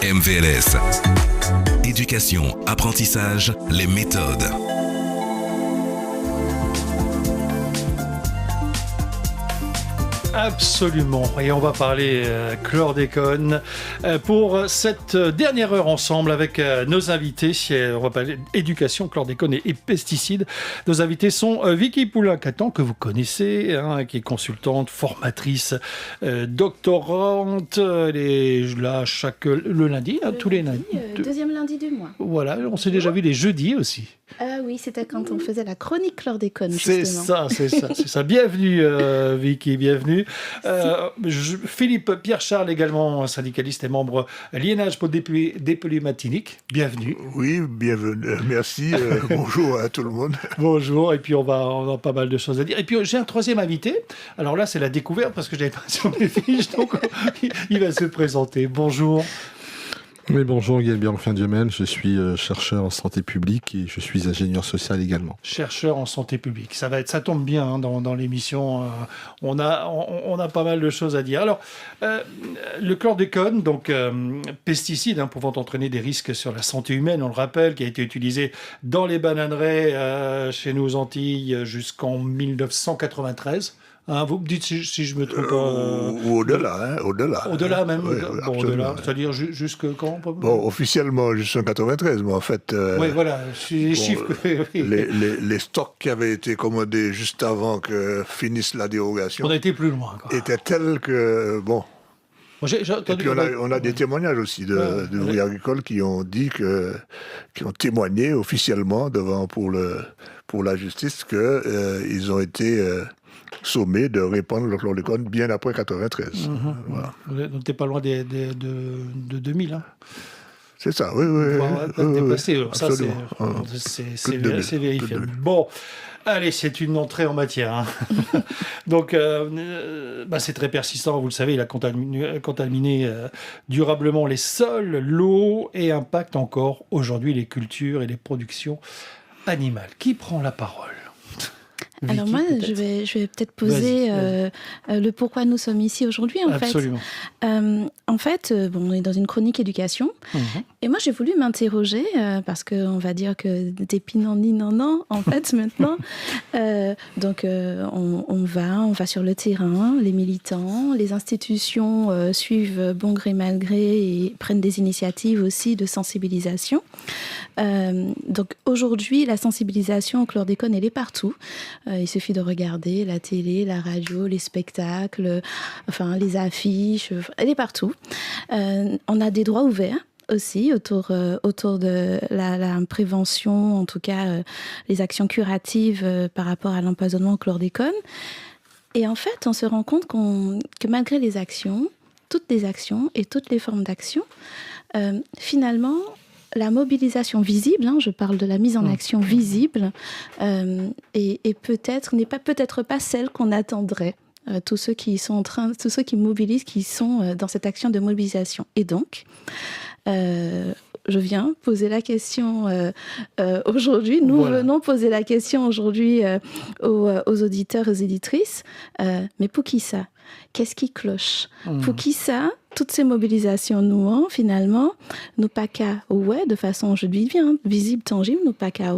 MVLS. Éducation, apprentissage, les méthodes. Absolument, et on va parler chlordécone pour cette dernière heure ensemble avec nos invités. On va parler éducation, chlordécone et pesticides. Nos invités sont Vicky Poulin-Catan, que vous connaissez, qui est consultante, formatrice, doctorante. Elle est là le lundi, tous les lundis. Deuxième lundi du mois. Voilà, on s'est déjà vu les jeudis aussi. Oui, c'était quand on faisait la chronique chlordécone, justement. C'est ça. Bienvenue, Vicky, bienvenue. Philippe Pierre-Charles, également syndicaliste et membre Liénage pour Dépolluer Matinique. Bienvenue. Oui, bienvenue. Merci. Bonjour à tout le monde. Bonjour. Et puis, on a pas mal de choses à dire. Et puis, j'ai un troisième invité. Alors là, c'est la découverte parce que je n'avais pas sur mes fiches. Donc, il va se présenter. Bonjour. Oui, bonjour, Gaël Bianfin-Diomène, je suis chercheur en santé publique et je suis ingénieur social également. Chercheur en santé publique, ça tombe bien dans l'émission, on a pas mal de choses à dire. Alors, le chlordécone, donc pesticide pouvant entraîner des risques sur la santé humaine, on le rappelle, qui a été utilisé dans les bananeraies chez nous aux Antilles jusqu'en 1993. Vous me dites si je me trompe pas. Ou au-delà, au-delà. Au-delà même. Oui, au-delà, c'est-à-dire jusque quand? Bon, officiellement jusqu'en 93, mais en fait. Oui, voilà, les chiffres. Les stocks qui avaient été commandés juste avant que finisse la dérogation. On a été plus loin, quoi. Étaient tels que J'ai et puis on a des témoignages aussi d'ouvriers agricoles qui ont témoigné officiellement pour la justice qu'ils ont été sommés de répandre le chlordécone bien après 93. Voilà. Donc t'es pas loin de 2000, C'est ça, oui. Dépassé, ça absolument. C'est vérifiable. Bon, allez, c'est une entrée en matière. Donc, c'est très persistant, vous le savez, il a contaminé durablement les sols, l'eau et impacte encore aujourd'hui les cultures et les productions animales. Qui prend la parole ? Vicky, alors moi, je vais peut-être poser le pourquoi nous sommes ici aujourd'hui, Absolument. En fait, on est dans une chronique éducation, et moi j'ai voulu m'interroger, parce qu'on va dire que d'épinant-ni non, en fait, maintenant. Donc on va sur le terrain, les militants, les institutions suivent bon gré mal gré et prennent des initiatives aussi de sensibilisation. Donc aujourd'hui, la sensibilisation au chlordécone, elle est partout. Il suffit de regarder la télé, la radio, les spectacles, les affiches, elle est partout. On a des droits ouverts aussi autour de la prévention, en tout cas les actions curatives par rapport à l'empoisonnement au chlordécone. Et en fait, on se rend compte que malgré les actions, toutes les actions et toutes les formes d'action, finalement, la mobilisation visible, je parle de la mise en action visible, et n'est peut-être pas celle qu'on attendrait. Tous ceux qui mobilisent, qui sont dans cette action de mobilisation. Et donc, je viens poser la question aujourd'hui. Nous venons poser la question aujourd'hui aux auditeurs et aux éditrices. Mais pour qui ça ? Qu'est-ce qui cloche ? Pour qui ça ? Toutes ces mobilisations, finalement, nous pas qu'à de façon, je dis bien, visible, tangible, nous pas qu'à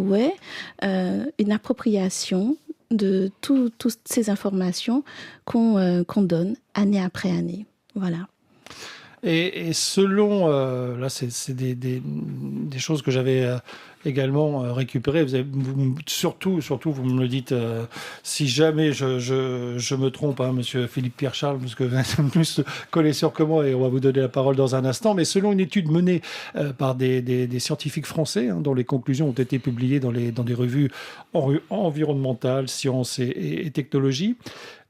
une appropriation de toutes ces informations qu'on donne année après année. Voilà. Et selon, là c'est des choses que j'avais également récupérées, surtout vous me le dites si jamais je me trompe, monsieur Philippe Pierre-Charles, parce que vous êtes plus connaisseur que moi et on va vous donner la parole dans un instant, mais selon une étude menée par des scientifiques français, dont les conclusions ont été publiées dans des revues environnementales, sciences et technologies,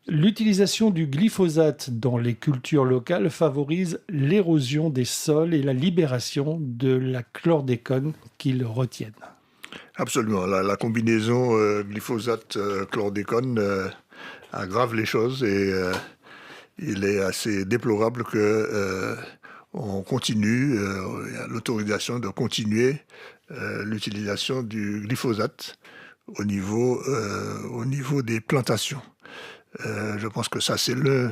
l'utilisation du glyphosate dans les cultures locales favorise l'érosion des sols et la libération de la chlordécone qu'ils retiennent. Absolument. La combinaison glyphosate-chlordécone aggrave les choses et il est assez déplorable qu'on continue, il y a l'autorisation de continuer l'utilisation du glyphosate au niveau des plantations. Je pense que ça, c'est l'un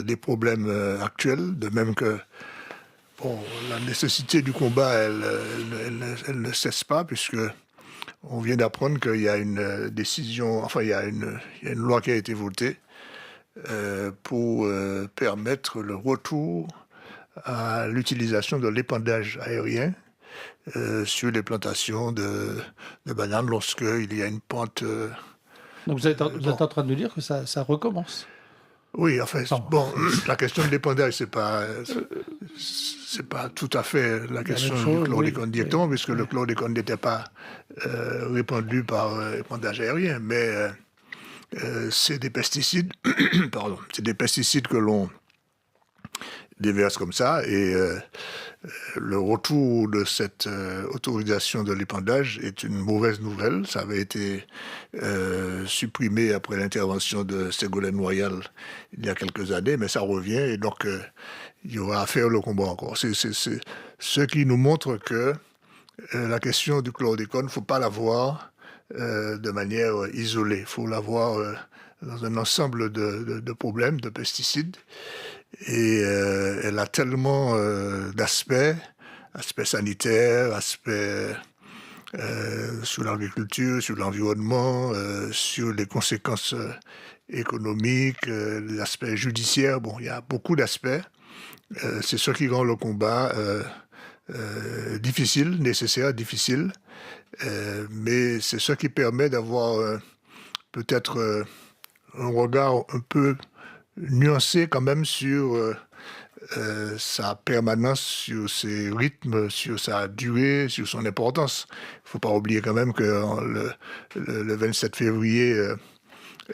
des problèmes actuels, de même que la nécessité du combat, elle ne cesse pas, puisque on vient d'apprendre qu'il y a une décision, enfin, il y a une loi qui a été votée pour permettre le retour à l'utilisation de l'épandage aérien sur les plantations de bananes lorsqu'il y a une pente. Donc vous êtes en train de nous dire que ça recommence. Oui, enfin, la question de l'épandage, c'est pas tout à fait la question du chlordécone directement, puisque le chlordécone n'était pas répandu par épandage aérien, mais c'est des pesticides, c'est des pesticides que l'on déverse comme ça, et le retour de cette autorisation de l'épandage est une mauvaise nouvelle. Ça avait été supprimé après l'intervention de Ségolène Royal il y a quelques années, mais ça revient, et donc il y aura à faire le combat encore. C'est ce qui nous montre que la question du chlordécone, il ne faut pas la voir de manière isolée. Il faut la voir dans un ensemble de problèmes, de pesticides. Et elle a tellement d'aspects sanitaires, aspects sur l'agriculture, sur l'environnement, sur les conséquences économiques, les aspects judiciaires. Bon, il y a beaucoup d'aspects. C'est ce qui rend le combat difficile, nécessaire, difficile. Mais c'est ce qui permet d'avoir peut-être un regard un peu nuancé quand même sur sa permanence, sur ses rythmes, sur sa durée, sur son importance. Il ne faut pas oublier quand même que le 27 février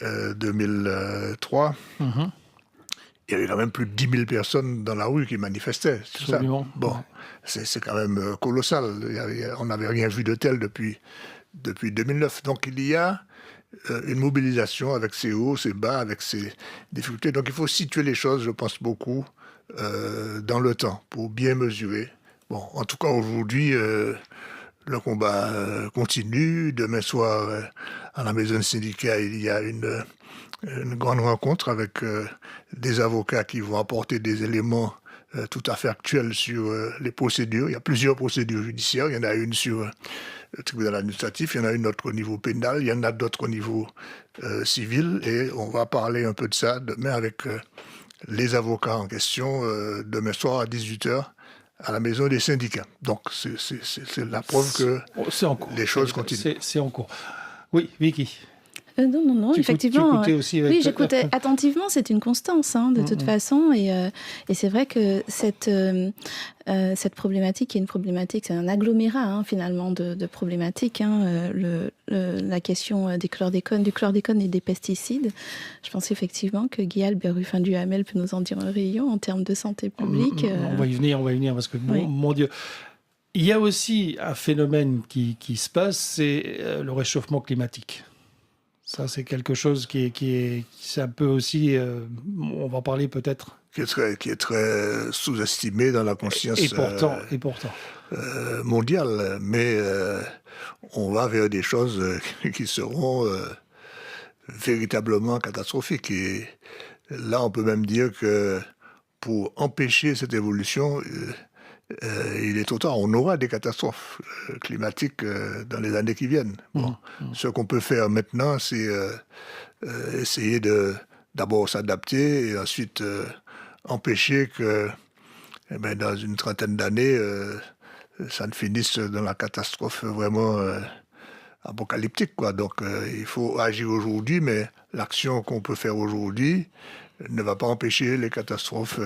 2003, il y avait quand même plus de 10 000 personnes dans la rue qui manifestaient. Absolument. Ça. Bon, c'est quand même colossal. On n'avait rien vu de tel depuis 2009. Donc il y a une mobilisation avec ses hauts, ses bas, avec ses difficultés. Donc il faut situer les choses, je pense, beaucoup dans le temps pour bien mesurer. Bon, en tout cas, aujourd'hui, le combat continue. Demain soir, à la maison syndicale, il y a une grande rencontre avec des avocats qui vont apporter des éléments tout à fait actuels sur les procédures. Il y a plusieurs procédures judiciaires. Il y en a une sur le tribunal administratif, il y en a une autre au niveau pénal, il y en a d'autres au niveau civil, et on va parler un peu de ça demain avec les avocats en question, demain soir à 18h à la maison des syndicats. Donc c'est la preuve que les choses continuent. C'est en cours. Oui, Vicky. Non, effectivement. Tu aussi oui, j'écoutais attentivement, c'est une constance, de toute façon. Et c'est vrai que cette problématique est une problématique, c'est un agglomérat, finalement, de problématiques. La question du chlordécone et des pesticides. Je pense effectivement que Guy-Albert Ruffin-Duhamel peut nous en dire un rayon en termes de santé publique. On va y venir, parce que, mon Dieu. Il y a aussi un phénomène qui se passe, c'est le réchauffement climatique. Ça, c'est quelque chose qui est un peu aussi, on va en parler peut-être. Qui est très sous-estimé dans la conscience et pourtant. Mondiale. Mais on va vers des choses qui seront véritablement catastrophiques. Et là, on peut même dire que pour empêcher cette évolution, il est trop tard. On aura des catastrophes climatiques dans les années qui viennent. Ce qu'on peut faire maintenant, c'est essayer d'abord s'adapter et ensuite empêcher que, dans une trentaine d'années, ça ne finisse dans la catastrophe vraiment apocalyptique, quoi. Donc, il faut agir aujourd'hui, mais l'action qu'on peut faire aujourd'hui ne va pas empêcher les catastrophes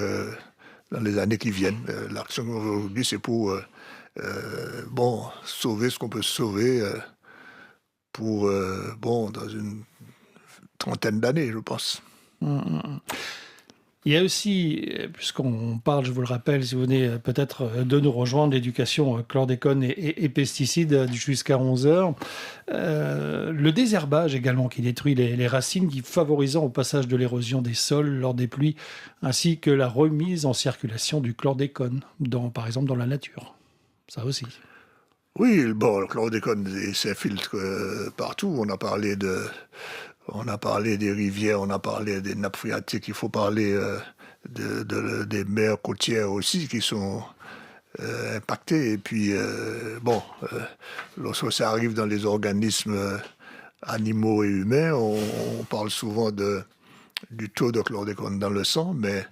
dans les années qui viennent. L'action aujourd'hui, c'est pour sauver ce qu'on peut sauver dans une trentaine d'années, je pense. Il y a aussi, puisqu'on parle, je vous le rappelle, si vous venez peut-être de nous rejoindre, l'éducation chlordécone et pesticides jusqu'à 11h. Le désherbage également qui détruit les racines, qui favorisant au passage de l'érosion des sols lors des pluies, ainsi que la remise en circulation du chlordécone, par exemple dans la nature. Ça aussi. Oui, le chlordécone s'infiltre partout. On a parlé On a parlé des rivières, on a parlé des nappes phréatiques, il faut parler des mers côtières aussi qui sont impactées. Et puis, lorsque ça arrive dans les organismes animaux et humains, on parle souvent du taux de chlordécone dans le sang, mais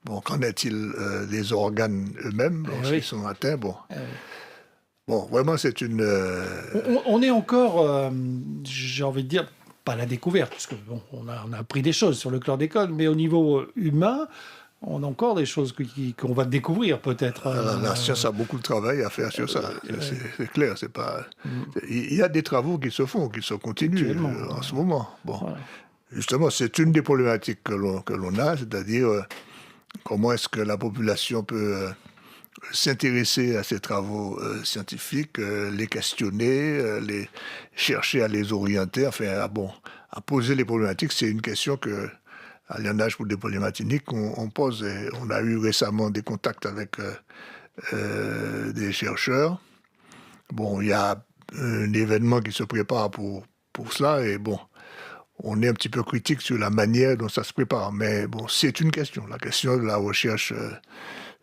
bon, qu'en est-il des organes eux-mêmes lorsqu'ils sont atteints? Bon, vraiment, c'est une... On est encore, j'ai envie de dire, pas à la découverte, parce que bon, on a appris des choses sur le chlordécone, mais au niveau humain, on a encore des choses qu'on va découvrir peut-être. La science a beaucoup de travail à faire sur ça, c'est clair. C'est pas... Il y a des travaux qui se font, qui se continuent en ce moment. Bon, voilà. Justement, c'est une des problématiques que l'on a, c'est-à-dire comment est-ce que la population peut s'intéresser à ces travaux scientifiques, les questionner, les chercher à les orienter, enfin, à poser les problématiques. C'est une question que, à l'INH pour des Polymatiniques, on pose. Et on a eu récemment des contacts avec des chercheurs. Bon, il y a un événement qui se prépare pour cela, et bon, on est un petit peu critique sur la manière dont ça se prépare. Mais bon, c'est une question. La question de la recherche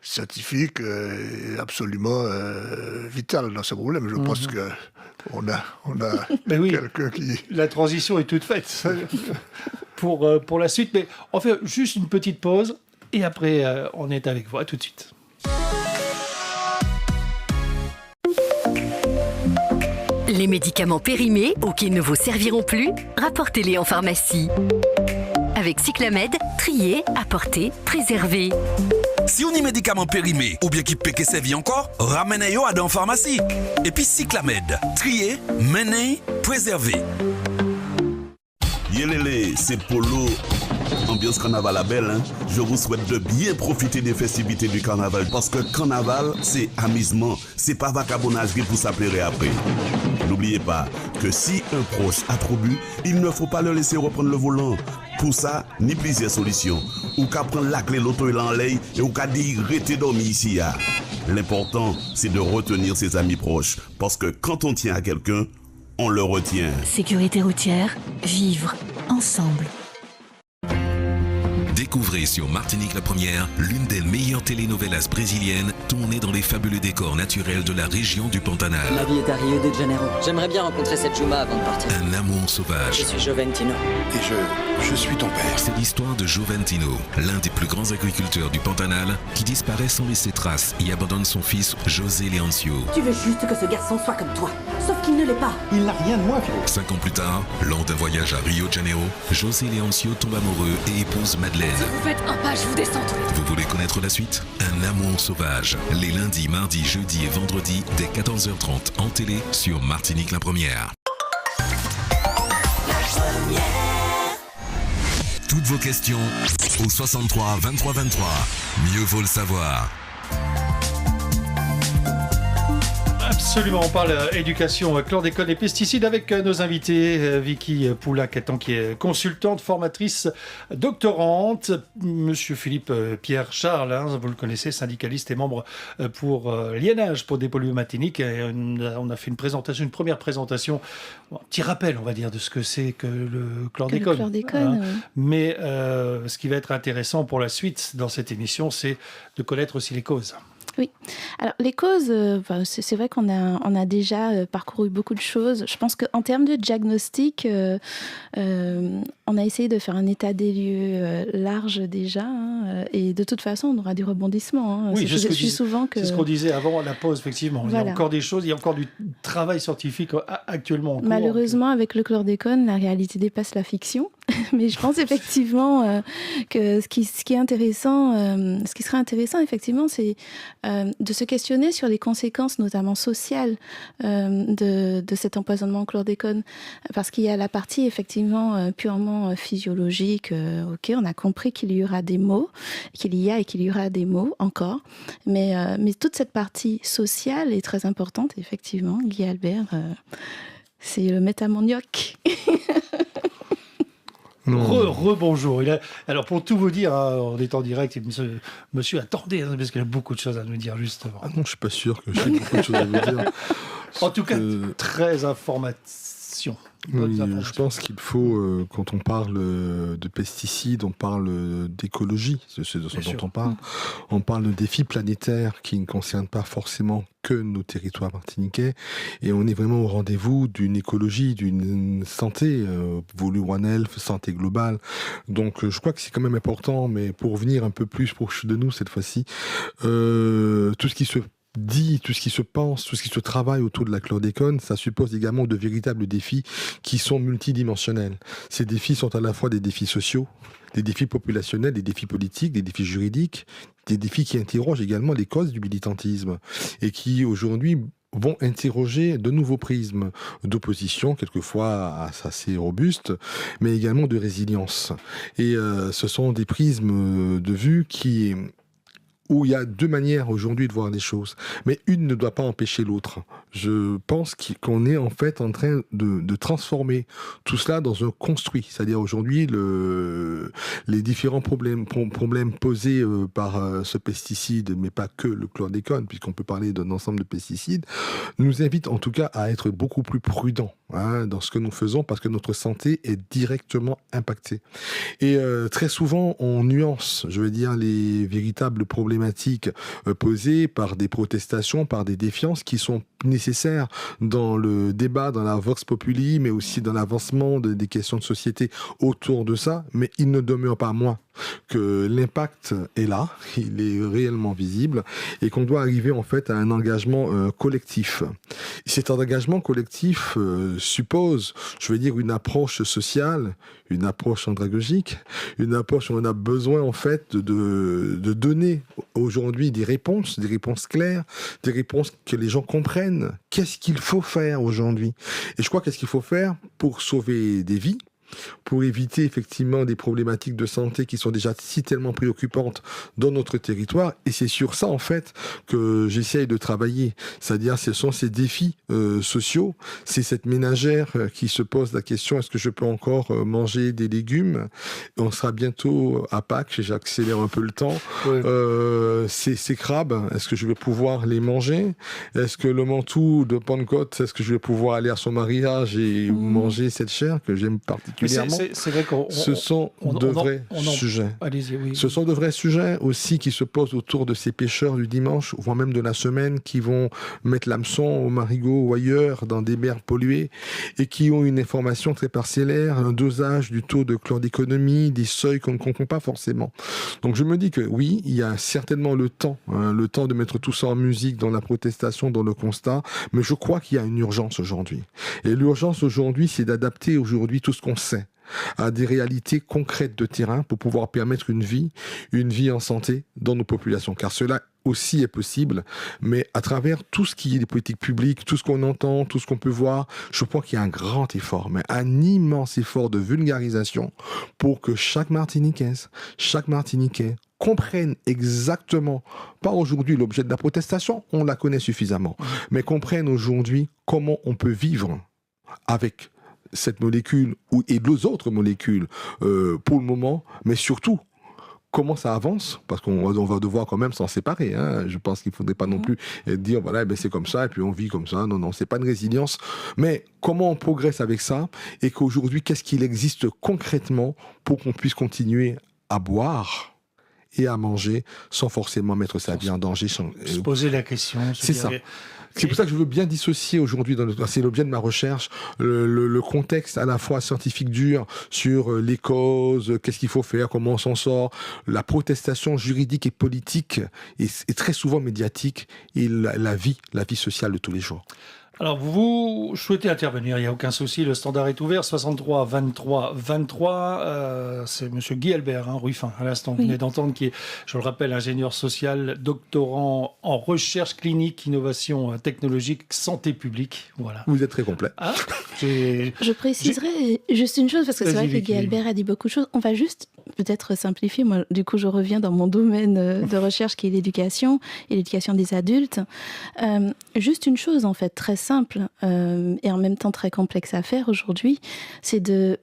scientifique est absolument vitale dans ce problème. Je pense qu'on a quelqu'un qui... La transition est toute faite pour la suite. Mais on fait juste une petite pause et après, on est avec vous. À tout de suite. Les médicaments périmés ou qui ne vous serviront plus, rapportez-les en pharmacie. Avec Cyclamed, trier, apporter, préserver. Si on y médicaments périmés ou bien qui peut que servir encore, ramenez-les à dans pharmacie. Et puis Cyclamed, trier, mener, préserver. Yélélé, c'est Polo, ambiance carnaval à belle, hein? Je vous souhaite de bien profiter des festivités du carnaval parce que carnaval, c'est amusement, c'est pas vagabondage pour s'appeler après. N'oubliez pas que si un proche a trop bu, il ne faut pas le laisser reprendre le volant. Pour ça, ni plusieurs solutions. Ou qu'à prendre la clé l'auto et l'enlève et ou qu'à dire restez dormi ici. L'important, c'est de retenir ses amis proches parce que quand on tient à quelqu'un, on le retient. Sécurité routière, vivre ensemble. Découvrez sur Martinique la Première l'une des meilleures telenovelas brésiliennes tournées dans les fabuleux décors naturels de la région du Pantanal. Ma vie est à Rio de Janeiro. J'aimerais bien rencontrer cette Juma avant de partir. Un amour sauvage. Je suis Joventino. Et je suis ton père. C'est l'histoire de Joventino, l'un des plus grands agriculteurs du Pantanal, qui disparaît sans laisser trace et abandonne son fils José Leoncio. Tu veux juste que ce garçon soit comme toi, sauf qu'il ne l'est pas. Il n'a rien de moi, Philo. 5 ans plus tard, lors d'un voyage à Rio de Janeiro, José Leoncio tombe amoureux et épouse Madeleine. Si vous faites un pas, je vous descends. Vous voulez connaître la suite? Un amour sauvage. Les lundis, mardis, jeudis et vendredis dès 14h30 en télé sur Martinique la Première. Toutes vos questions au 63 23 23. Mieux vaut le savoir. Absolument, on parle éducation, chlordécone et pesticides avec nos invités, Vicky Poulac-Catan qui est consultante, formatrice, doctorante, Monsieur Philippe Pierre Charles, hein, vous le connaissez, syndicaliste et membre pour l'INH, pour des Polymatiniques. On a fait une première présentation, un petit rappel, on va dire, de ce que c'est que le chlordécone. Oui. Mais ce qui va être intéressant pour la suite dans cette émission, c'est de connaître aussi les causes. Oui. Alors, les causes, c'est vrai qu'on a déjà parcouru beaucoup de choses. Je pense qu'en termes de diagnostic, on a essayé de faire un état des lieux large déjà. Hein, et de toute façon, on aura des rebondissements. Hein. Oui, c'est ce qu'on disait avant la pause, effectivement. Voilà. Il y a encore des choses, il y a encore du travail scientifique actuellement en cours. Malheureusement, avec le chlordécone, la réalité dépasse la fiction. Mais je pense effectivement que ce qui serait intéressant, effectivement, c'est de se questionner sur les conséquences, notamment sociales, de cet empoisonnement au chlordécone. Parce qu'il y a la partie, effectivement, purement physiologique. Ok, on a compris qu'il y aura des maux, qu'il y a et qu'il y aura des maux encore. Mais toute cette partie sociale est très importante, effectivement. Guy Albert, c'est le métamonioc. Bonjour. Alors, pour tout vous dire, hein, on est en direct, et monsieur attendez, hein, parce qu'il a beaucoup de choses à nous dire, justement. Ah non, je suis pas sûr que j'ai beaucoup de choses à vous dire. En tout cas, très informatif. informations. Oui, je pense qu'il faut, quand on parle de pesticides, on parle d'écologie, c'est ce dont on parle. On parle de défis planétaires qui ne concernent pas forcément que nos territoires martiniquais. Et on est vraiment au rendez-vous d'une écologie, d'une santé, voulu One Health, santé globale. Donc je crois que c'est quand même important, mais pour venir un peu plus proche de nous cette fois-ci, tout ce qui se dit, tout ce qui se pense, tout ce qui se travaille autour de la chlordécone, ça suppose également de véritables défis qui sont multidimensionnels. Ces défis sont à la fois des défis sociaux, des défis populationnels, des défis politiques, des défis juridiques, des défis qui interrogent également les causes du militantisme et qui aujourd'hui vont interroger de nouveaux prismes d'opposition, quelquefois assez robustes, mais également de résilience. Et ce sont des prismes de vue où il y a deux manières aujourd'hui de voir les choses. Mais une ne doit pas empêcher l'autre. Je pense qu'on est en fait en train de transformer tout cela dans un construit. C'est-à-dire aujourd'hui, les différents problèmes posés par ce pesticide, mais pas que le chlordécone, puisqu'on peut parler d'un ensemble de pesticides, nous invitent en tout cas à être beaucoup plus prudents dans ce que nous faisons, parce que notre santé est directement impactée. Et très souvent, on nuance, je veux dire, les véritables problématiques posées par des protestations, par des défiances qui sont nécessaires dans le débat, dans la vox populi, mais aussi dans l'avancement des questions de société autour de ça. Mais il ne demeure pas moins que l'impact est là, il est réellement visible et qu'on doit arriver en fait à un engagement collectif. Cet engagement collectif suppose, je veux dire, une approche sociale, une approche andragogique, une approche où on a besoin en fait de donner aujourd'hui des réponses claires, des réponses que les gens comprennent. Qu'est-ce qu'il faut faire aujourd'hui ? Et je crois qu'est-ce qu'il faut faire pour sauver des vies, pour éviter effectivement des problématiques de santé qui sont déjà si tellement préoccupantes dans notre territoire. Et c'est sur ça en fait que j'essaye de travailler. C'est-à-dire ce sont ces défis sociaux, c'est cette ménagère qui se pose la question, est-ce que je peux encore manger des légumes ? On sera bientôt à Pâques, j'accélère un peu le temps. Oui. Ces crabes, est-ce que je vais pouvoir les manger ? Est-ce que le mantou de Pentecôte, est-ce que je vais pouvoir aller à son mariage et manger cette chair que j'aime particulièrement ? C'est vrai ce sont de vrais sujets. Allez-y, oui. Ce sont de vrais sujets aussi qui se posent autour de ces pêcheurs du dimanche, voire même de la semaine, qui vont mettre l'hameçon au marigot ou ailleurs dans des mers polluées et qui ont une information très parcellaire, un dosage du taux de chlordéconomie, des seuils qu'on ne comprend pas forcément. Donc je me dis que oui, il y a certainement le temps de mettre tout ça en musique, dans la protestation, dans le constat, mais je crois qu'il y a une urgence aujourd'hui. Et l'urgence aujourd'hui, c'est d'adapter aujourd'hui tout ce qu'on sait à des réalités concrètes de terrain pour pouvoir permettre une vie en santé dans nos populations. Car cela aussi est possible, mais à travers tout ce qui est des politiques publiques, tout ce qu'on entend, tout ce qu'on peut voir, je crois qu'il y a un grand effort, mais un immense effort de vulgarisation pour que chaque Martiniquaise, chaque Martiniquais comprenne exactement, pas aujourd'hui l'objet de la protestation, on la connaît suffisamment, mais comprenne aujourd'hui comment on peut vivre avec cette molécule et deux autres molécules pour le moment, mais surtout comment ça avance, parce qu'on va devoir quand même s'en séparer. Je pense qu'il ne faudrait pas non plus dire voilà, c'est comme ça et puis on vit comme ça. Non, c'est pas une résilience. Mais comment on progresse avec ça et qu'aujourd'hui, qu'est-ce qu'il existe concrètement pour qu'on puisse continuer à boire et à manger sans forcément mettre sa vie en danger. Se poser la question. C'est ça. C'est pour ça que je veux bien dissocier aujourd'hui, c'est l'objet de ma recherche, le contexte à la fois scientifique dur sur les causes, qu'est-ce qu'il faut faire, comment on s'en sort, la protestation juridique et politique est très souvent médiatique et la vie sociale de tous les jours. Alors, vous souhaitez intervenir, il n'y a aucun souci, le standard est ouvert, 63 23 23, c'est M. Guy Albert, Ruffin, à l'instant, vous venez d'entendre, qui est, je le rappelle, ingénieur social, doctorant en recherche clinique, innovation technologique, santé publique, voilà. Vous êtes très complet. Je préciserai juste une chose, parce que c'est vrai que Guy Albert a dit beaucoup de choses, on va juste peut-être simplifier, moi du coup je reviens dans mon domaine de recherche qui est l'éducation, et l'éducation des adultes. Juste une chose en fait, très simple et en même temps très complexe à faire aujourd'hui, c'est de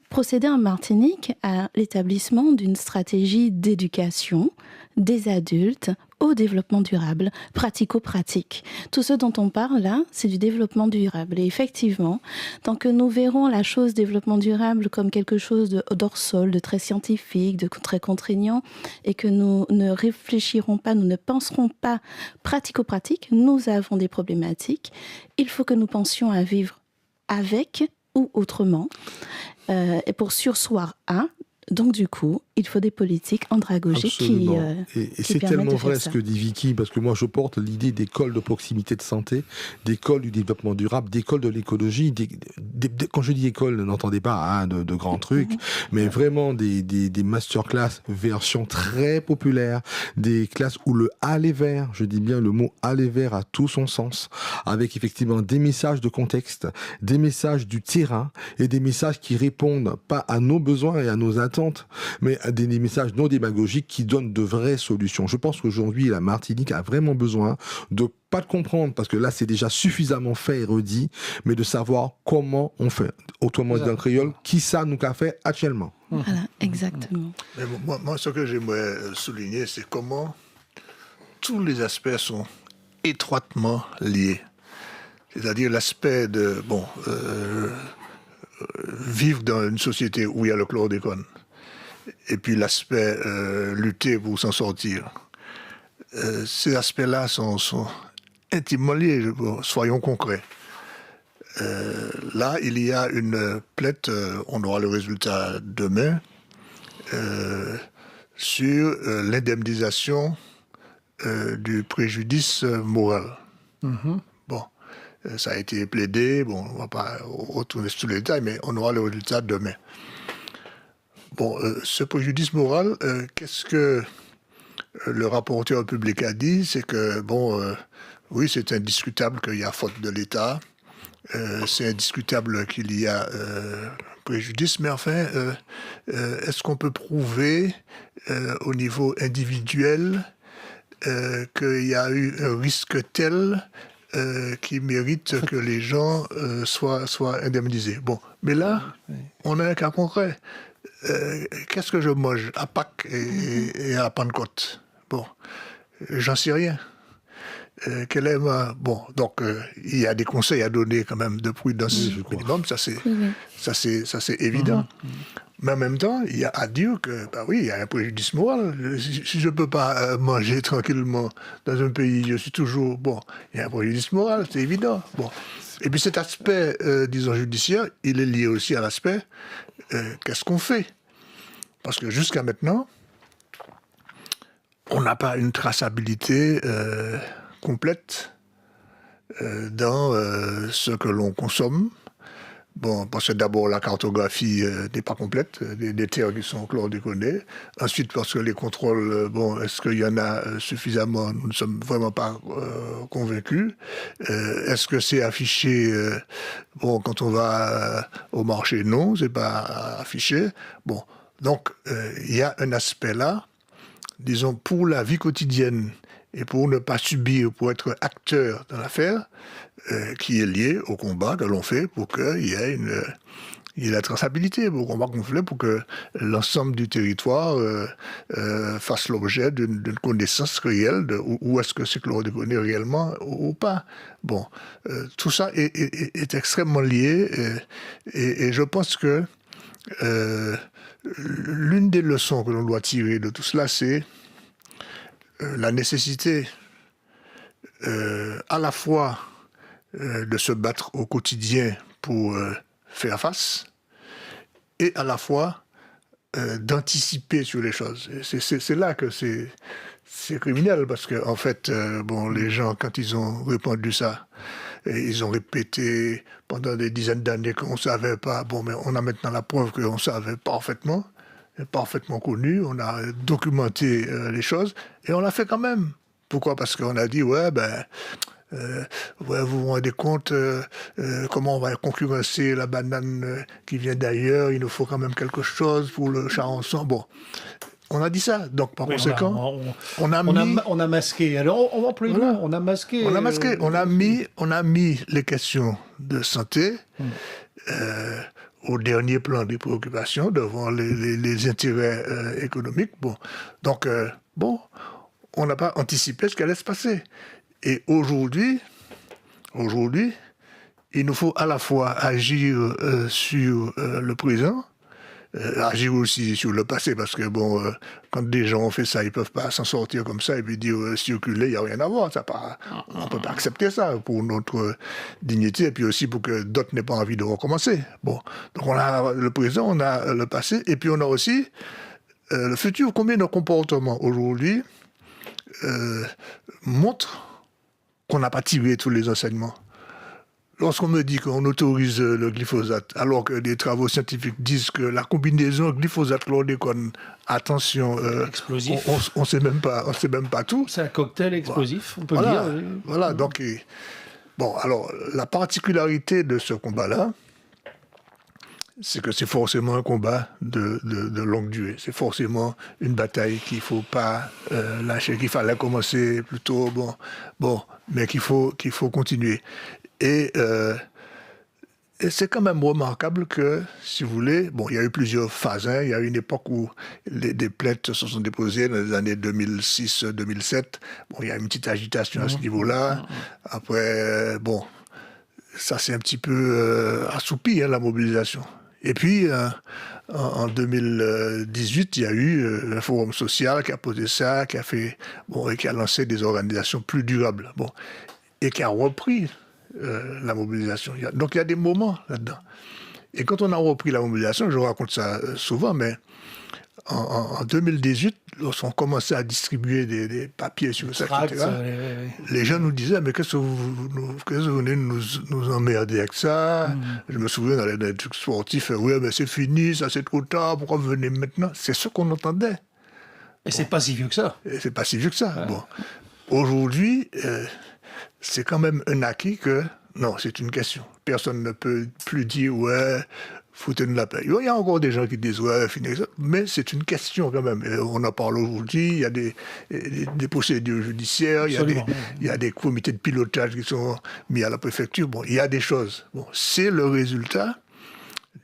procéder en Martinique à l'établissement d'une stratégie d'éducation des adultes au développement durable, pratico-pratique. Tout ce dont on parle là, c'est du développement durable. Et effectivement, tant que nous verrons la chose développement durable comme quelque chose d'hors-sol, de très scientifique, de très contraignant, et que nous ne réfléchirons pas, nous ne penserons pas pratico-pratique, nous avons des problématiques. Il faut que nous pensions à vivre avec ou autrement, et pour sursoir à. Donc du coup, il faut des politiques andragogiques qui et c'est tellement vrai ce que dit Vicky, parce que moi je porte l'idée d'écoles de proximité de santé, d'écoles du développement durable, d'écoles de l'écologie. Quand je dis école, n'entendez pas de grands trucs, mais vraiment des masterclass version très populaire, des classes où le aller vers, je dis bien le mot aller vers a tout son sens, avec effectivement des messages de contexte, des messages du terrain et des messages qui répondent pas à nos besoins et à nos attentes, mais à des messages non démagogiques qui donnent de vraies solutions. Je pense qu'aujourd'hui, la Martinique a vraiment besoin de pas de comprendre, parce que là, c'est déjà suffisamment fait et redit, mais de savoir comment on fait. Autrement dit, en créole, qui ça nous a fait actuellement. Voilà, exactement. Mais moi, ce que j'aimerais souligner, c'est comment tous les aspects sont étroitement liés. C'est-à-dire l'aspect de, vivre dans une société où il y a le chlordécone, et puis l'aspect lutter pour s'en sortir. Ces aspects-là sont intimement liés, soyons concrets. Là, il y a une plainte, on aura le résultat demain, sur l'indemnisation du préjudice moral. Bon, ça a été plaidé, on ne va pas retourner sur les détails, mais on aura le résultat demain. Bon, ce préjudice moral, qu'est-ce que le rapporteur public a dit? C'est que, oui, c'est indiscutable qu'il y a faute de l'État, c'est indiscutable qu'il y a préjudice, mais enfin, est-ce qu'on peut prouver au niveau individuel qu'il y a eu un risque tel qui mérite que les gens soient indemnisés? Bon, mais là, on a un cas concret. Qu'est-ce que je mange à Pâques et à Pentecôte? Bon, j'en sais rien. Quel est donc il y a des conseils à donner quand même de prudence minimum, ça c'est évident. Mais en même temps, il y a à dire que oui, il y a un préjudice moral. Si je peux pas manger tranquillement dans un pays, je suis toujours il y a un préjudice moral, c'est évident. Bon. Et puis cet aspect, disons judiciaire, il est lié aussi à l'aspect qu'est-ce qu'on fait? Parce que jusqu'à maintenant, on n'a pas une traçabilité complète dans ce que l'on consomme. Bon, parce que d'abord, la cartographie n'est pas complète, des terres qui sont chlordéconées. Ensuite, parce que les contrôles, est-ce qu'il y en a suffisamment? Nous ne sommes vraiment pas convaincus. Est-ce que c'est affiché quand on va au marché? Non, c'est pas affiché. Bon, donc, il y a un aspect là, disons, pour la vie quotidienne et pour ne pas subir, pour être acteur dans l'affaire, qui est lié au combat que l'on fait pour qu'il y ait la traçabilité, au combat qu'on fait pour que l'ensemble du territoire fasse l'objet d'une connaissance réelle de où est-ce que c'est chlordéconé réellement ou pas. Bon, tout ça est extrêmement lié et je pense que l'une des leçons que l'on doit tirer de tout cela, c'est la nécessité à la fois de se battre au quotidien pour faire face et à la fois d'anticiper sur les choses. C'est là que c'est criminel parce que en fait, les gens, quand ils ont répandu ça, ils ont répété pendant des dizaines d'années qu'on ne savait pas. Bon, mais on a maintenant la preuve qu'on savait parfaitement connu, on a documenté les choses et on l'a fait quand même. Pourquoi? Parce qu'on a dit, vous vous rendez compte comment on va concurrencer la banane qui vient d'ailleurs, il nous faut quand même quelque chose pour le charançon. Bon, on a dit ça, donc par conséquent, on a masqué. Alors on va plus loin, on a masqué. On a mis les questions de santé au dernier plan des préoccupations devant les intérêts économiques. Bon, donc on n'a pas anticipé ce qui allait se passer. Et aujourd'hui, il nous faut à la fois agir sur le présent, agir aussi sur le passé, parce que bon, quand des gens ont fait ça, ils ne peuvent pas s'en sortir comme ça et puis dire circuler, il n'y a rien à voir. On ne peut pas accepter ça pour notre dignité et puis aussi pour que d'autres n'aient pas envie de recommencer. Bon, donc on a le présent, on a le passé et puis on a aussi le futur. Combien de comportements aujourd'hui montrent qu'on n'a pas tiré tous les enseignements? Lorsqu'on me dit qu'on autorise le glyphosate, alors que des travaux scientifiques disent que la combinaison glyphosate-chlordécone, attention, explosif. On sait même pas tout. C'est un cocktail explosif, on peut voilà, dire. Voilà, donc, bon, alors, la particularité de ce combat-là, c'est que c'est forcément un combat de longue durée. C'est forcément une bataille qu'il ne faut pas lâcher, qu'il fallait commencer plus tôt, bon, mais qu'il faut continuer. Et c'est quand même remarquable que, si vous voulez, bon, il y a eu plusieurs phases. Il y a eu une époque où des plaintes se sont déposées dans les années 2006-2007. Bon, il y a eu une petite agitation à ce niveau-là. Après, bon, ça s'est un petit peu assoupi, la mobilisation. Et puis, en 2018, il y a eu un forum social qui a posé ça, qui a lancé des organisations plus durables. Bon, et qui a repris la mobilisation. Donc il y a des moments là-dedans. Et quand on a repris la mobilisation, je raconte ça souvent, mais en 2018, lorsqu'on commençait à distribuer des papiers sur ça, etc., les gens nous disaient, mais qu'est-ce que vous venez nous emmerder avec ça? Je me souviens dans les trucs sportifs, oui, mais c'est fini, ça c'est trop tard, pourquoi vous venez maintenant? C'est ce qu'on entendait. Et c'est pas si vieux que ça. Ouais. Bon. Aujourd'hui, c'est quand même un acquis que, non, c'est une question. Personne ne peut plus dire, ouais, foutez-nous la paix. Il y a encore des gens qui disent, ouais, finissez ça, mais c'est une question quand même. Et on en parle aujourd'hui, il y a des procédures judiciaires, il y a des comités de pilotage qui sont mis à la préfecture. Bon, il y a des choses. Bon, c'est le résultat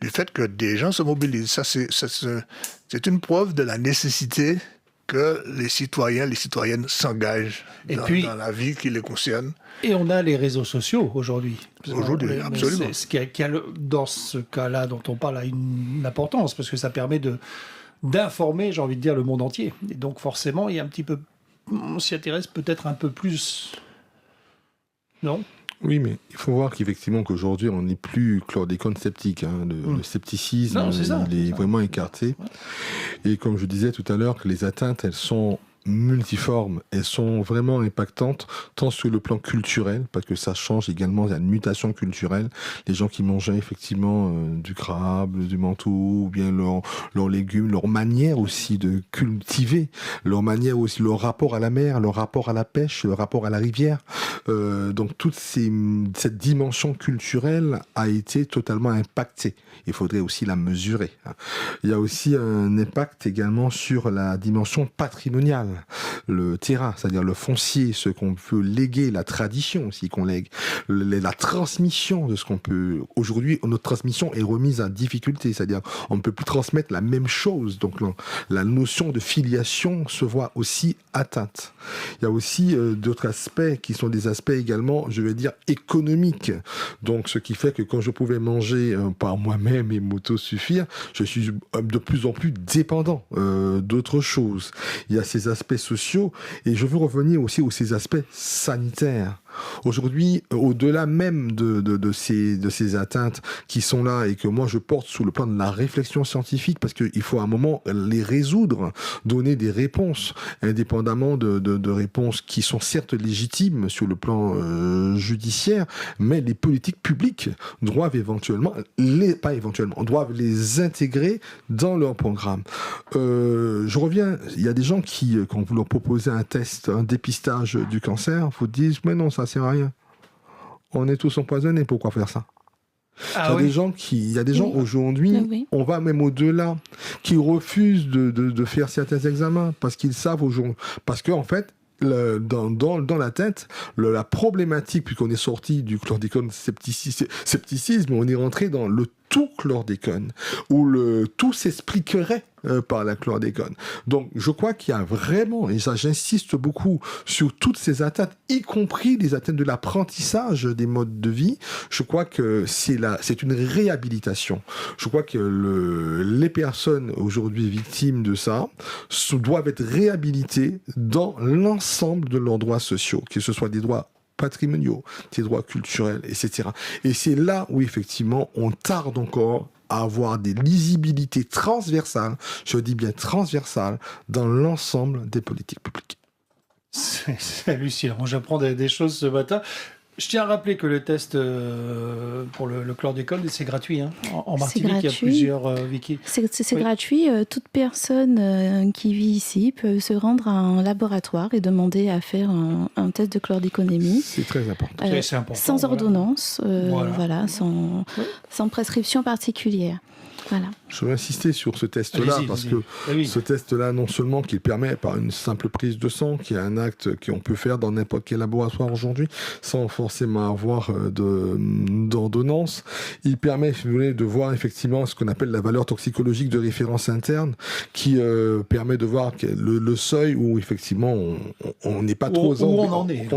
du fait que des gens se mobilisent. Ça, c'est une preuve de la nécessité que les citoyens, les citoyennes s'engagent dans la vie qui les concerne. Et on a les réseaux sociaux aujourd'hui. Aujourd'hui, absolument. C'est ce qui a dans ce cas-là dont on parle a une importance, parce que ça permet d'informer, j'ai envie de dire, le monde entier. Et donc forcément, il y a un petit peu... On s'y intéresse peut-être un peu plus... Non ? Oui, mais il faut voir qu'effectivement qu'aujourd'hui, on n'est plus chlordécone sceptique. Le scepticisme, il est vraiment écarté. Ouais. Et comme je disais tout à l'heure, que les atteintes, elles sont multiformes, elles sont vraiment impactantes, tant sur le plan culturel, parce que ça change également, il y a une mutation culturelle. Les gens qui mangeaient effectivement du crabe, du manteau, ou bien leurs légumes, leur manière aussi de cultiver, leur manière aussi, leur rapport à la mer, leur rapport à la pêche, leur rapport à la rivière. Donc toute cette dimension culturelle a été totalement impactée. Il faudrait aussi la mesurer. Il y a aussi un impact également sur la dimension patrimoniale. Le terrain, c'est-à-dire le foncier, ce qu'on peut léguer, la tradition aussi qu'on lègue, la transmission de ce qu'on peut... Aujourd'hui, notre transmission est remise en difficulté, c'est-à-dire on ne peut plus transmettre la même chose. Donc la notion de filiation se voit aussi atteinte. Il y a aussi d'autres aspects qui sont des aspects également, je vais dire, économiques. Donc ce qui fait que quand je pouvais manger par moi-même et m'auto-suffire, je suis de plus en plus dépendant d'autres choses. Il y a ces aspects sociaux et je veux revenir aussi aux ces aspects sanitaires. Aujourd'hui, au-delà même de ces atteintes qui sont là et que moi je porte sous le plan de la réflexion scientifique, parce qu'il faut à un moment les résoudre, donner des réponses, indépendamment de réponses qui sont certes légitimes sur le plan judiciaire, mais les politiques publiques doivent doivent les intégrer dans leur programme. Je reviens, il y a des gens qui, quand vous leur proposez un test, un dépistage du cancer, vous disent mais non, ça sert à rien. On est tous empoisonnés, pourquoi faire ça? Il y a des gens aujourd'hui, on va même au-delà, qui refusent de faire certains examens parce qu'ils savent aujourd'hui, parce qu'en fait, dans la tête, la problématique, puisqu'on est sorti du chlordécone scepticisme, on est rentré dans le tout chlordécone, où tout s'expliquerait par la chlordécone. Donc, je crois qu'il y a vraiment, et ça j'insiste beaucoup, sur toutes ces atteintes, y compris les atteintes de l'apprentissage des modes de vie. Je crois que c'est une réhabilitation. Je crois que les personnes aujourd'hui victimes de ça doivent être réhabilitées dans l'ensemble de leurs droits sociaux, que ce soit des droits patrimoniaux, des droits culturels, etc. Et c'est là où, effectivement, on tarde encore à avoir des lisibilités transversales, je dis bien transversales, dans l'ensemble des politiques publiques. C'est hallucinant. J'apprends des choses ce matin. Je tiens à rappeler que le test pour le chlordécone, c'est gratuit. Hein. En Martinique, il y a plusieurs wikis. C'est gratuit. Toute personne qui vit ici peut se rendre à un laboratoire et demander à faire un test de chlordéconémie. C'est très important. C'est important. Sans ordonnance, sans prescription particulière. Voilà. Je veux insister sur ce test-là parce que ce test-là, non seulement qu'il permet par une simple prise de sang, qui est un acte qu'on peut faire dans n'importe quel laboratoire aujourd'hui, sans forcément avoir d'ordonnance, il permet, si vous voulez, de voir effectivement ce qu'on appelle la valeur toxicologique de référence interne, qui permet de voir le seuil où effectivement on n'est pas trop où on en est.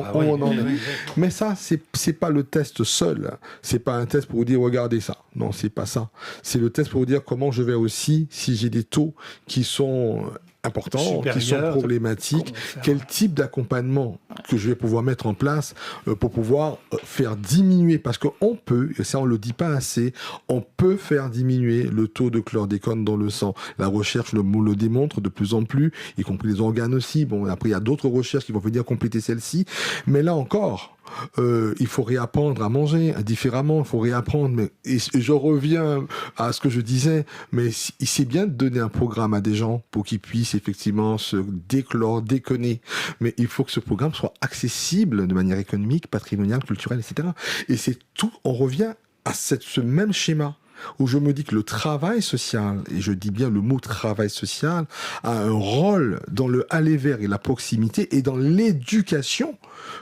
Mais ça, c'est pas le test seul. C'est pas un test pour vous dire regardez ça. Non, c'est pas ça. C'est le test pour vous dire comment je vais aussi, si j'ai des taux qui sont importants, qui sont problématiques, quel type d'accompagnement que je vais pouvoir mettre en place pour pouvoir faire diminuer, parce qu'on peut, et ça on le dit pas assez, on peut faire diminuer le taux de chlordécone dans le sang. La recherche le démontre de plus en plus, y compris les organes aussi. Bon, après il y a d'autres recherches qui vont venir compléter celle-ci, mais là encore, il faut réapprendre à manger différemment, il faut réapprendre, et je reviens à ce que je disais, mais c'est bien de donner un programme à des gens pour qu'ils puissent effectivement se déconner, mais il faut que ce programme soit accessible de manière économique, patrimoniale, culturelle, etc. Et c'est tout, on revient à ce même schéma, où je me dis que le travail social, et je dis bien le mot travail social, a un rôle dans le aller vers et la proximité et dans l'éducation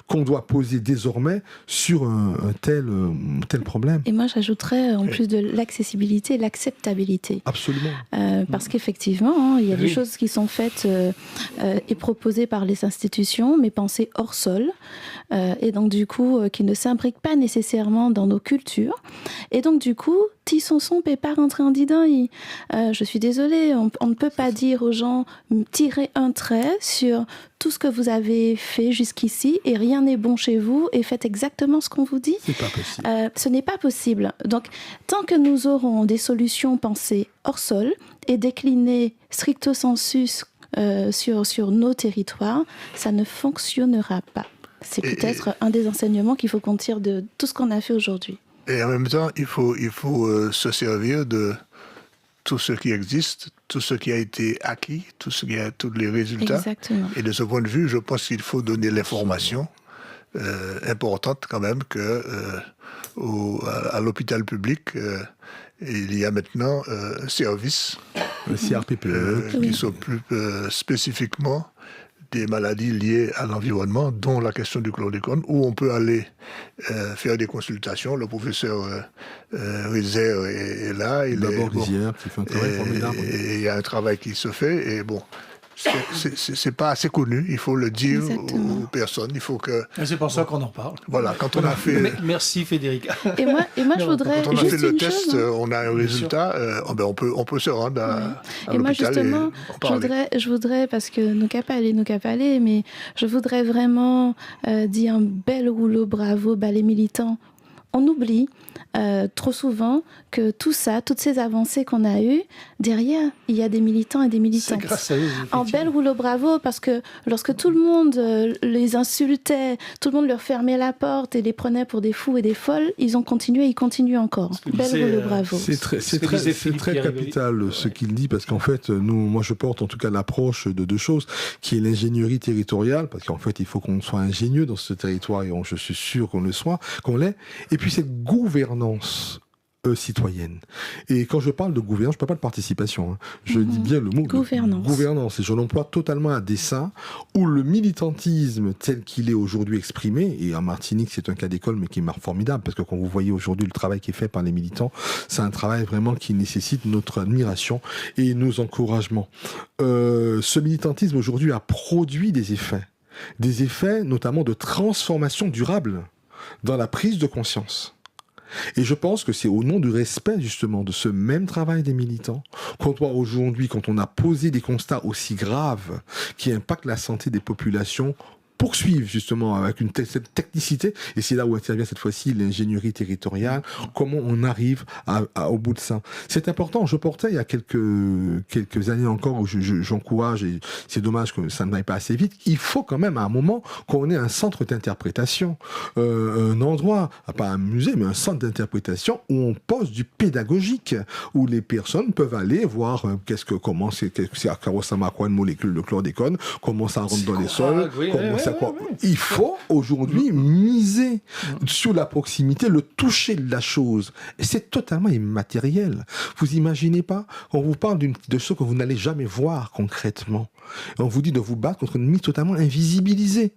qu'on doit poser désormais sur un tel problème. Et moi, j'ajouterais en plus de l'accessibilité, l'acceptabilité. Absolument. Parce qu'effectivement, il y a des choses qui sont faites et proposées par les institutions, mais pensées hors sol, et donc du coup, qui ne s'imbriquent pas nécessairement dans nos cultures. Et donc du coup, Tisson ne peut pas rentrer en disant je suis désolée, on ne peut pas dire aux gens tirez un trait sur tout ce que vous avez fait jusqu'ici et rien n'est bon chez vous et faites exactement ce qu'on vous dit. C'est pas possible. Ce n'est pas possible. Donc, tant que nous aurons des solutions pensées hors sol et déclinées stricto sensus sur nos territoires, ça ne fonctionnera pas. C'est peut-être un des enseignements qu'il faut qu'on tire de tout ce qu'on a fait aujourd'hui. Et en même temps, il faut se servir de tout ce qui existe, tout ce qui a été acquis, tous les résultats. Exactement. Et de ce point de vue, je pense qu'il faut donner l'information importante quand même que à l'hôpital public, il y a maintenant un service le CRPPE qui s'occupe spécifiquement des maladies liées à l'environnement, dont la question du chlordécone, où on peut aller faire des consultations. Le professeur Rizer est là. Rizer, qui fait un travail formidable. Et il y a un travail qui se fait, et bon, c'est pas assez connu, il faut le dire aux personnes, il faut que... Et c'est pour ça qu'on en parle. Voilà, quand on a fait... Merci Federica. Et moi je voudrais... Quand on a fait le test, on a un résultat, on peut se rendre à et moi l'hôpital justement, je voudrais, parce que nous qu'à parler, mais je voudrais vraiment dire un bel rouleau bravo, les militants. On oublie trop souvent que tout ça, toutes ces avancées qu'on a eues, derrière, il y a des militants et des militantes. C'est grâce à eux. En bel rouleau bravo, parce que lorsque tout le monde les insultait, tout le monde leur fermait la porte et les prenait pour des fous et des folles, ils ont continué et ils continuent encore. Bel rouleau bravo. C'est très capital ce qu'il dit, parce qu'en fait, moi je porte en tout cas l'approche de deux choses, qui est l'ingénierie territoriale, parce qu'en fait, il faut qu'on soit ingénieux dans ce territoire, et je suis sûr qu'on l'est, et puis cette gouvernance citoyenne. Et quand je parle de gouvernance, je ne parle pas de participation. Hein. Je dis bien le mot gouvernance. Et je l'emploie totalement à dessein, où le militantisme tel qu'il est aujourd'hui exprimé, et en Martinique c'est un cas d'école mais qui est formidable, parce que quand vous voyez aujourd'hui le travail qui est fait par les militants, c'est un travail vraiment qui nécessite notre admiration et nos encouragements. Ce militantisme aujourd'hui a produit des effets notamment de transformation durable dans la prise de conscience. Et je pense que c'est au nom du respect justement de ce même travail des militants qu'on doit aujourd'hui, quand on a posé des constats aussi graves qui impactent la santé des populations, poursuivre justement avec une cette technicité, et c'est là où intervient cette fois-ci l'ingénierie territoriale, comment on arrive au bout de ça. C'est important, je portais il y a quelques années encore, où j'encourage, et c'est dommage que ça n'aille pas assez vite, il faut quand même à un moment qu'on ait un centre d'interprétation, un endroit, pas un musée, mais un centre d'interprétation où on pose du pédagogique, où les personnes peuvent aller voir comment c'est à Karosama quoi une molécule de chlordécone, comment ça rentre dans les sols, il faut aujourd'hui miser sur la proximité, le toucher de la chose. Et c'est totalement immatériel. Vous imaginez pas, on vous parle de ce que vous n'allez jamais voir concrètement. On vous dit de vous battre contre une mise totalement invisibilisée.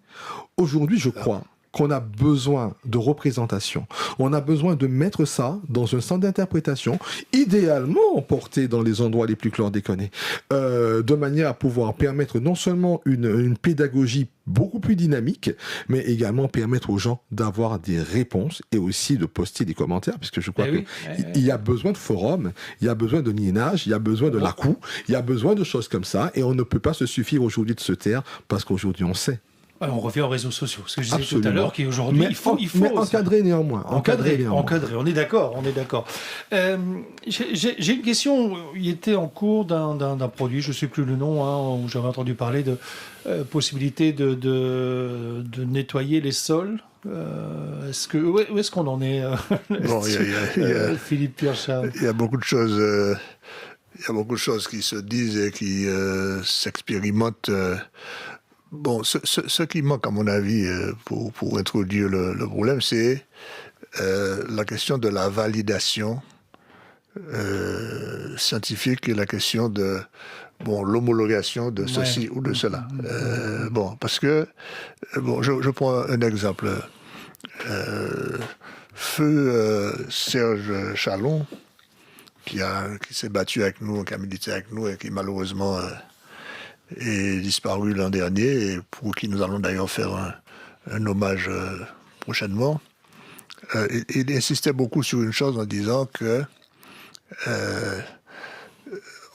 Aujourd'hui, je crois qu'on a besoin de représentation. On a besoin de mettre ça dans un centre d'interprétation, idéalement porté dans les endroits les plus chlordéconés, de manière à pouvoir permettre non seulement une pédagogie beaucoup plus dynamique, mais également permettre aux gens d'avoir des réponses et aussi de poster des commentaires, puisque je crois qu'il y a besoin de forums, il y a besoin de liénage, il y a besoin de l'ACOU, il y a besoin de choses comme ça, et on ne peut pas se suffire aujourd'hui de se taire, parce qu'aujourd'hui on sait. On revient aux réseaux sociaux, ce que je disais tout à l'heure, qu'aujourd'hui, il faut mais encadrer néanmoins. Encadrer, on est d'accord. J'ai une question, il était en cours d'un produit, je ne sais plus le nom, où j'avais entendu parler de possibilité de nettoyer les sols. Où est-ce qu'on en est, Philippe Pierre-Charles? Il y a beaucoup de choses. Il y a beaucoup de choses qui se disent et qui s'expérimentent. Bon, ce qui manque, à mon avis, pour introduire le problème, c'est la question de la validation scientifique et la question de l'homologation de ceci ou de cela. Parce que, je prends un exemple. Feu Serge Chalon, qui s'est battu avec nous, qui a milité avec nous et qui malheureusement est disparu l'an dernier, et pour qui nous allons d'ailleurs faire un hommage prochainement. Il insistait beaucoup sur une chose en disant que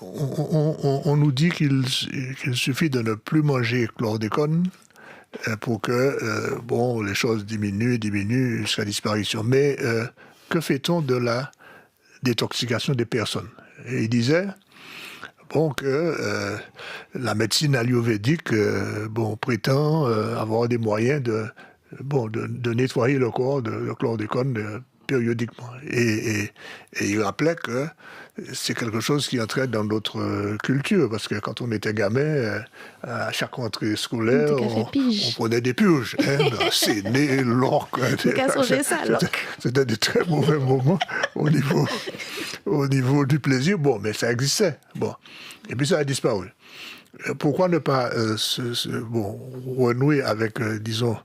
on nous dit qu'il suffit de ne plus manger chlordécone pour que les choses diminuent jusqu'à disparition. Mais que fait-on de la détoxication des personnes? Et il disait que la médecine ayurvédique prétend avoir des moyens de nettoyer le corps de chlordécone périodiquement. Et il rappelait que c'est quelque chose qui entrait dans notre culture, parce que quand on était gamin, à chaque rentrée scolaire, on prenait des purges. C'est né, l'orque. C'était des très mauvais moments au niveau du plaisir. Mais ça existait. Et puis ça a disparu. Pourquoi ne pas renouer avec, disons,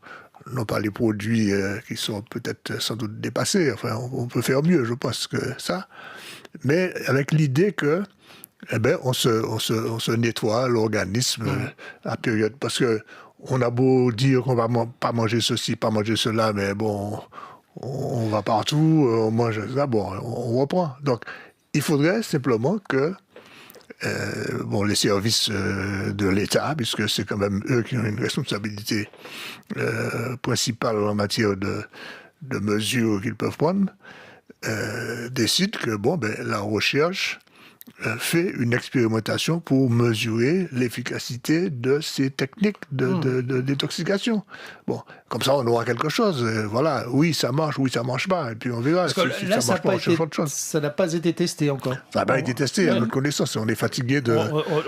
non pas les produits qui sont peut-être sans doute dépassés, enfin on peut faire mieux, je pense, que ça, mais avec l'idée que on se nettoie l'organisme à période, parce que on a beau dire qu'on va pas manger ceci, pas manger cela, mais on va partout, on mange ça, on reprend. Donc il faudrait simplement que les services de l'État, puisque c'est quand même eux qui ont une responsabilité principale en matière de mesures qu'ils peuvent prendre, décident que la recherche fait une expérimentation pour mesurer l'efficacité de ces techniques de détoxication. Bon, comme ça, on aura quelque chose. Voilà, oui, ça marche pas. Et puis on verra. Parce que si là, ça marche pas, on cherche autre chose. ça n'a pas été testé encore. Ça n'a pas été testé, à notre connaissance. On est fatigué de...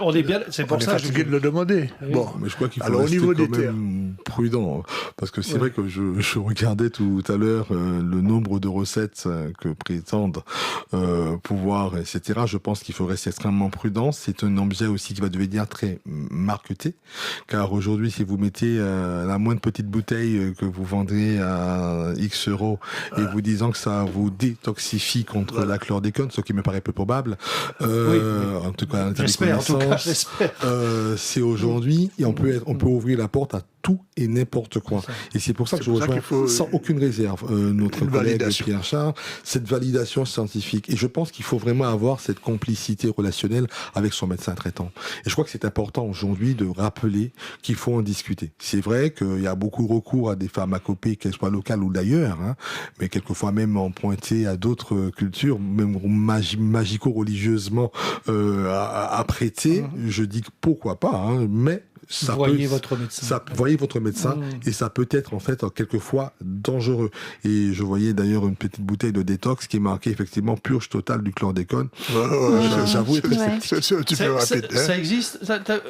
On est bien... C'est pour on ça est fatigué de le demander. Oui. Bon, mais je crois qu'il faut alors, rester au niveau quand des même prudent. Parce que c'est vrai que je regardais tout à l'heure le nombre de recettes que prétendent pouvoir, etc. Je pense qu'il faut rester extrêmement prudent. C'est un objet aussi qui va devenir très marketé. Car aujourd'hui, si vous mettez la moindre petite bouteille que vous vendrez à X euros et vous disant que ça vous détoxifie contre la chlordécone, ce qui me paraît peu probable, en tout cas, j'espère. c'est aujourd'hui, et on peut ouvrir la porte à tout et n'importe quoi. Et c'est pour ça que je rejoins sans aucune réserve notre collègue Pierre Charles, cette validation scientifique. Et je pense qu'il faut vraiment avoir cette complicité relationnelle avec son médecin traitant. Et je crois que c'est important aujourd'hui de rappeler qu'il faut en discuter. C'est vrai qu'il y a beaucoup recours à des pharmacopées, qu'elles soient locales ou d'ailleurs, mais quelquefois même emprunté à d'autres cultures, même magico-religieusement apprêtées. Je dis pourquoi pas, mais voyez votre médecin. Voyez votre médecin et ça peut être en fait quelquefois dangereux. Et je voyais d'ailleurs une petite bouteille de détox qui est marquée effectivement purge totale du chlordécone. J'avoue être sceptique. Ça existe.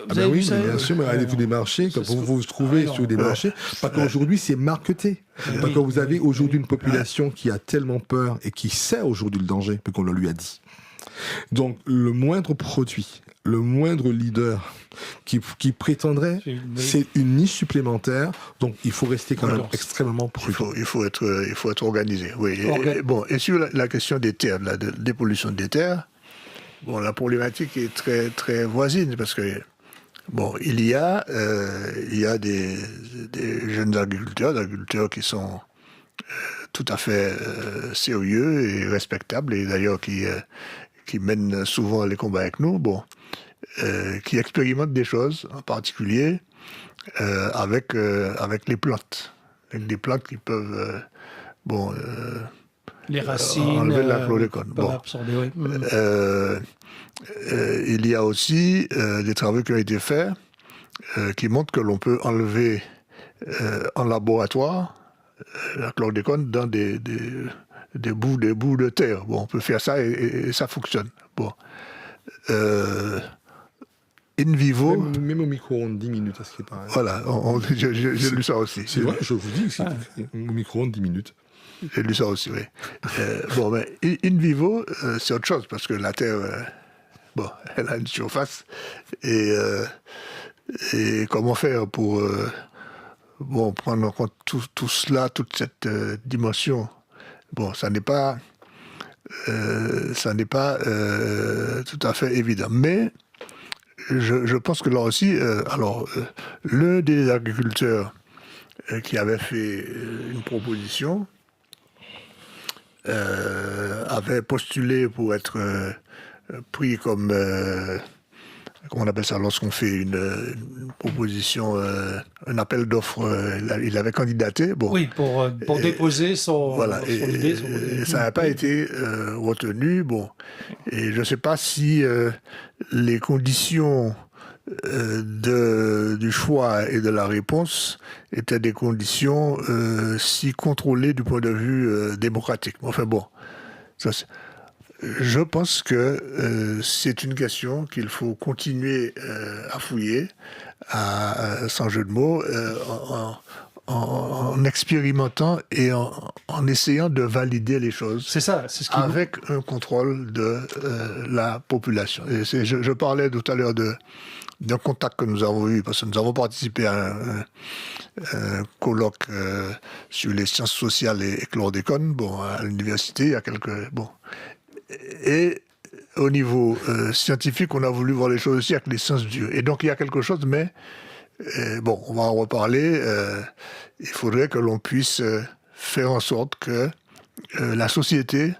Vous avez vu ça? Bien sûr, mais allez-vous des marchés, quand vous vous trouvez sur des marchés, parce qu'aujourd'hui c'est marketé. Parce que vous avez aujourd'hui une population qui a tellement peur et qui sait aujourd'hui le danger, parce qu'on le lui a dit. Donc le moindre produit, le moindre leader qui prétendrait, c'est une niche supplémentaire. Donc il faut rester quand même extrêmement prudent. Il faut être organisé. Oui. Et sur la question des terres, de dépollution des terres, la problématique est très très voisine parce que il y a des jeunes agriculteurs qui sont tout à fait sérieux et respectables et d'ailleurs qui mènent souvent les combats avec nous, qui expérimentent des choses, en particulier avec les plantes. Avec des plantes qui peuvent les racines enlever la chlordécone. Absorber, il y a aussi des travaux qui ont été faits qui montrent que l'on peut enlever en laboratoire la chlordécone dans des bouts de terre. On peut faire ça et ça fonctionne. In vivo... Même au micro-ondes, 10 minutes, à ce qui paraît. Voilà, j'ai lu ça aussi. C'est vrai, je vous dis, au micro-ondes, 10 minutes. J'ai lu ça aussi, oui. Mais in vivo, c'est autre chose, parce que la Terre, elle a une surface. Et comment faire pour prendre en compte tout cela, toute cette dimension? Ça n'est pas tout à fait évident. Mais je pense que là aussi, l'un des agriculteurs qui avait fait une proposition avait postulé pour être pris comme... comment on appelle ça, lorsqu'on fait une proposition, un appel d'offres, il avait candidaté. Oui, pour déposer son idée. Et ça n'a pas été retenu. Et je ne sais pas si les conditions du choix et de la réponse étaient des conditions si contrôlées du point de vue démocratique. Je pense que c'est une question qu'il faut continuer à fouiller, sans jeu de mots, en expérimentant et en essayant de valider les choses. C'est ça, c'est ce qui avec un contrôle de la population. Et je parlais tout à l'heure d'un contact que nous avons eu, parce que nous avons participé à un colloque sur les sciences sociales et chlordécone, à l'université, il y a quelques... Et au niveau scientifique, on a voulu voir les choses aussi avec les sciences dures. Et donc, il y a quelque chose, mais on va en reparler. Il faudrait que l'on puisse faire en sorte que la société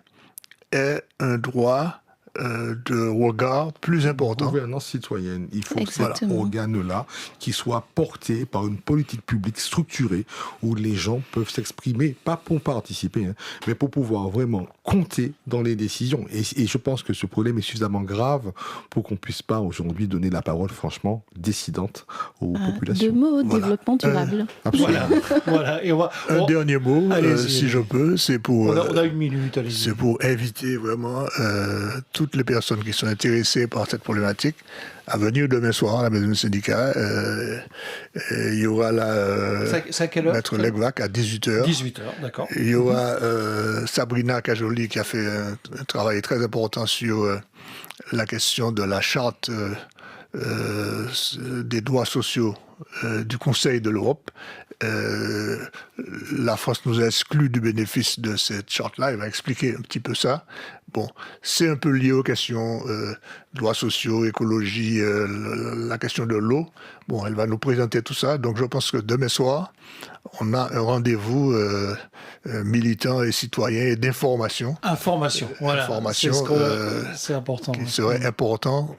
ait un droit de regard plus important. Gouvernance citoyenne. Il faut que cet organe-là qui soit porté par une politique publique structurée où les gens peuvent s'exprimer, pas pour participer, mais pour pouvoir vraiment compter dans les décisions. Et je pense que ce problème est suffisamment grave pour qu'on puisse pas aujourd'hui donner la parole franchement décidante aux populations. Deux mots, développement durable. Voilà. Et un dernier mot, si je peux, c'est pour... On a une minute, allez-y. C'est pour inviter vraiment toutes les personnes qui sont intéressées par cette problématique à venir demain soir à la maison du syndicat. Il y aura là Maître Legvac à 18h. 18h, d'accord. Il y aura Sabrina Cajoli qui a fait un travail très important sur la question de la charte des droits sociaux du Conseil de l'Europe. La France nous a exclus du bénéfice de cette charte-là. Il va expliquer un petit peu ça. Bon, c'est un peu lié aux questions droits sociaux, écologie, la question de l'eau. Bon, elle va nous présenter tout ça. Donc je pense que demain soir, on a un rendez-vous militant et citoyen et d'information. Voilà. Information, c'est important. Il serait important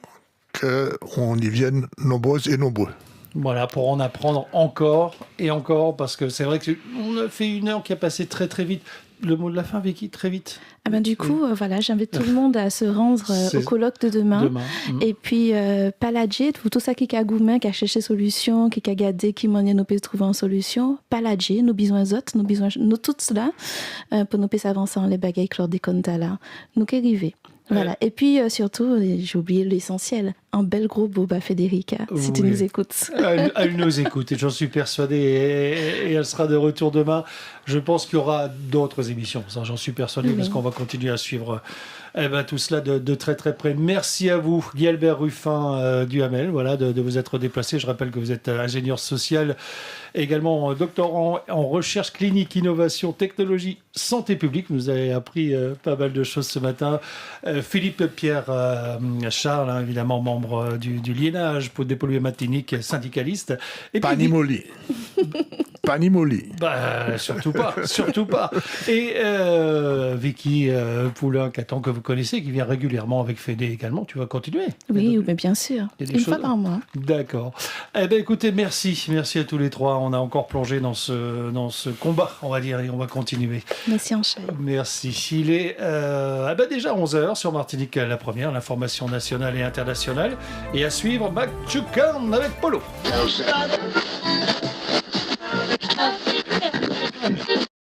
qu'on y vienne nombreuses et nombreux. Voilà, pour en apprendre encore et encore, parce que c'est vrai qu'on a fait une heure qui a passé très très vite. Le mot de la fin, Vicky, très vite. Du coup, j'invite tout le monde à se rendre au colloque de demain. Et puis, Paladje, tout ça qui a goûté, qui a cherché solution, qui a gardé, qui m'en nous peut trouver une solution. Paladje, nous besoin d'autres, nous tous là, pour nous avancer en les bagailles lors des comptes là. Nous qui arrivons. Voilà. Et puis, surtout, j'ai oublié l'essentiel. Un bel gros boba, Federica, si tu nous écoutes. Elle nous écoute et j'en suis persuadé. Et elle sera de retour demain. Je pense qu'il y aura d'autres émissions. Ça, j'en suis persuadé parce qu'on va continuer à suivre tout cela de très très près. Merci à vous, Guy Albert Ruffin du Hamel, de vous être déplacé. Je rappelle que vous êtes ingénieur social, également doctorant en recherche clinique, innovation, technologie, santé publique. Vous avez appris pas mal de choses ce matin. Philippe Pierre Charles, évidemment membre du Liénage pour dépolluer matinique, syndicaliste. Et Panimoli. Panimoli. Surtout pas. Et Vicky Poulain, que vous connaissez, qui vient régulièrement avec Fédé également. Tu vas continuer? Oui, mais bien sûr. Une fois par mois. D'accord. Écoutez, merci à tous les trois. On a encore plongé dans ce combat, on va dire, et on va continuer. Merci Enchaille. Merci. Il est déjà 11h sur Martinique la première, l'information nationale et internationale. Et à suivre, Back to Can avec Polo.